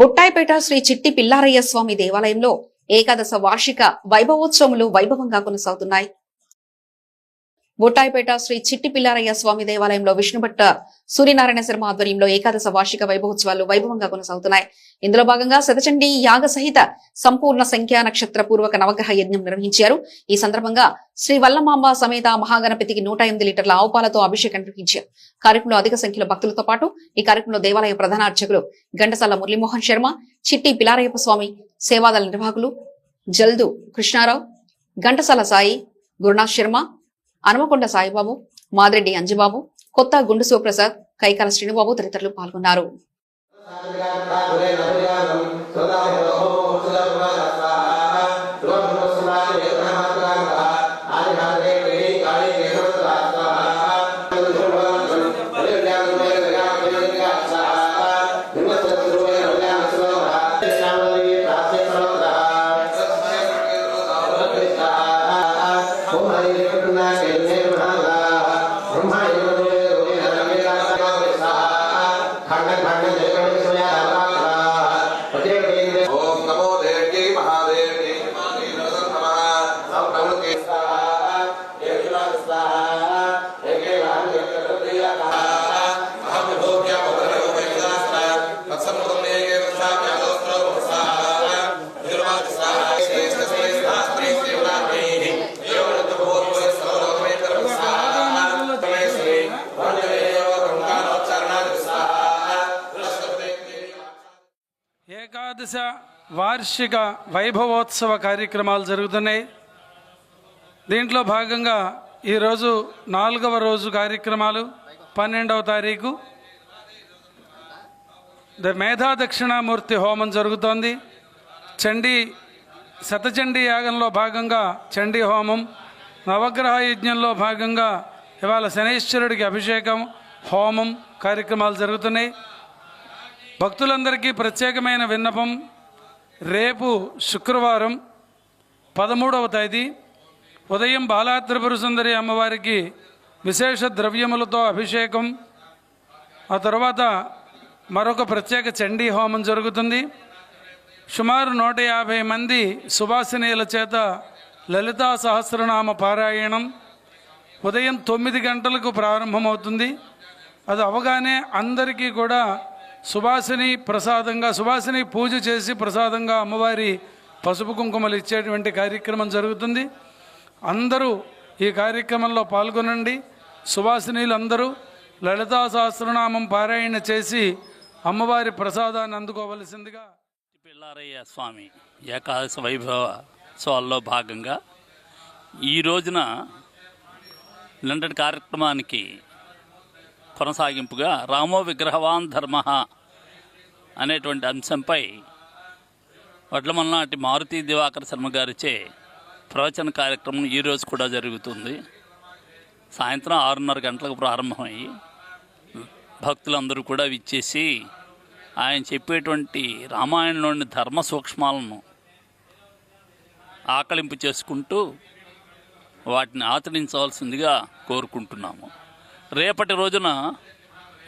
బుట్టాయిపేట శ్రీ చిట్టి పిల్లారయ్య స్వామి దేవాలయంలో ఏకాదశ వార్షిక వైభవోత్సవములు వైభవంగా కొనసాగుతున్నాయి. బుట్టాయిపేట శ్రీ చిట్టి పిల్లారయ్య స్వామి దేవాలయంలో విష్ణుభట్ట సూర్యనారాయణ శర్మ ఆధ్వర్యంలో ఏకాదశ వార్షిక వైభవోత్సవాలు వైభవంగా కొనసాగుతున్నాయి. ఇందులో భాగంగా శతచండీ యాగ సహిత సంపూర్ణ సంఖ్యా నక్షత్ర పూర్వక నవగ్రహ యజ్ఞం నిర్వహించారు. ఈ సందర్భంగా శ్రీ వల్లమాంబ సమేత మహాగణపతికి 108 లీటర్ల ఆవుపాలతో అభిషేకం నిర్వహించారు. కార్యక్రమంలో అధిక సంఖ్యలో భక్తులతో పాటు ఈ కార్యక్రమంలో దేవాలయ ప్రధాన అర్చకులు ఘంటసాల మురళీమోహన్ శర్మ, చిట్టి పిల్లారయ్యప్ప స్వామి సేవాదళ నిర్వాహకులు జల్దు కృష్ణారావు, ఘంటసాల సాయి, గురునాథ్ శర్మ, అనమకొండ సాయిబాబు, మాదిరెడ్డి అంజిబాబు, కొత్త గుండు శివప్రసాద్, కైకాల శ్రీనుబాబు తదితరులు పాల్గొన్నారు. ఏకాదశ వార్షిక వైభవోత్సవ కార్యక్రమాలు జరుగుతున్నాయి. దీంట్లో భాగంగా ఈరోజు 4వ రోజు కార్యక్రమాలు 12వ తారీఖు మేధా దక్షిణామూర్తి హోమం జరుగుతోంది. శతచండీ యాగంలో భాగంగా చండీ హోమం, నవగ్రహ యజ్ఞంలో భాగంగా ఇవాళ శనైశ్వరుడికి అభిషేకం, హోమం కార్యక్రమాలు జరుగుతున్నాయి. భక్తులందరికీ ప్రత్యేకమైన విన్నపం, రేపు శుక్రవారం 13వ తేదీ ఉదయం బాలా త్రిపుర సుందరి అమ్మవారికి విశేష ద్రవ్యములతో అభిషేకం, ఆ తర్వాత మరొక ప్రత్యేక చండీ హోమం జరుగుతుంది. సుమారు 150 మంది సువాసినీల చేత లలితా సహస్రనామ పారాయణం ఉదయం 9 గంటలకు ప్రారంభమవుతుంది. అది అవగానే అందరికీ కూడా సువాసిని పూజ చేసి ప్రసాదంగా అమ్మవారి పసుపు కుంకుమలు ఇచ్చేటువంటి కార్యక్రమం జరుగుతుంది. అందరూ ఈ కార్యక్రమంలో పాల్గొనండి. సువాసినీలు అందరూ లలితా సహస్రనామం పారాయణ చేసి అమ్మవారి ప్రసాదాన్ని అందుకోవలసిందిగా. పిల్లారయ్య స్వామి ఏకాదశ వైభవోత్సవాల్లో భాగంగా ఈ రోజున లండన్ కార్యక్రమానికి కొనసాగింపుగా రామో విగ్రహవాన్ ధర్మ అనేటువంటి అంశంపై వడ్లమల్నాటి మారుతి దివాకర శర్మ గారిచే ప్రవచన కార్యక్రమం ఈరోజు కూడా జరుగుతుంది. సాయంత్రం 6:30 గంటలకు ప్రారంభమయ్యి భక్తులందరూ కూడా విచ్చేసి ఆయన చెప్పేటువంటి రామాయణంలోని ధర్మ సూక్ష్మాలను ఆకలింపు చేసుకుంటూ వాటిని ఆచరించవలసిందిగా కోరుకుంటున్నాము. రేపటి రోజున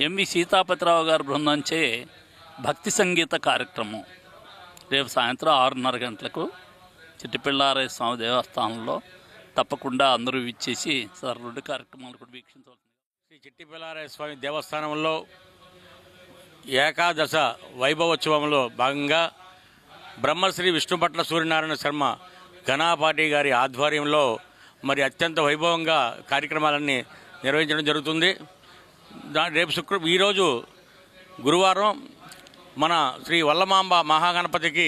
ఎంవి సీతాపతిరావు గారి బృందంచే భక్తి సంగీత కార్యక్రమం రేపు సాయంత్రం 6:30 గంటలకు చిట్టి పిల్లారయ్య స్వామి దేవస్థానంలో తప్పకుండా అందరూ విచ్చేసి సార్ 2 కార్యక్రమాలు కూడా వీక్షించవలసింది. శ్రీ చిట్టి పిల్లారయ్య స్వామి దేవస్థానంలో ఏకాదశ వైభవోత్సవంలో భాగంగా బ్రహ్మశ్రీ విష్ణుభట్ల సూర్యనారాయణ శర్మ ఘనాపాటి గారి ఆధ్వర్యంలో మరి అత్యంత వైభవంగా కార్యక్రమాలన్నీ నిర్వహించడం జరుగుతుంది. రేపు ఈరోజు గురువారం మన శ్రీ వల్లమాంబ మహాగణపతికి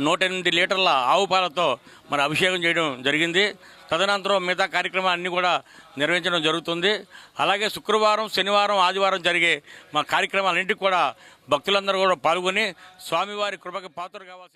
108 లీటర్ల ఆవు పాలతో మరి అభిషేకం చేయడం జరిగింది. తదనంతరం మిగతా కార్యక్రమాలన్నీ కూడా నిర్వహించడం జరుగుతుంది. అలాగే శుక్రవారం, శనివారం, ఆదివారం జరిగే మా కార్యక్రమాలన్నింటికి కూడా భక్తులందరూ కూడా పాల్గొని స్వామివారి కృపకి పాత్రలు కావాల్సి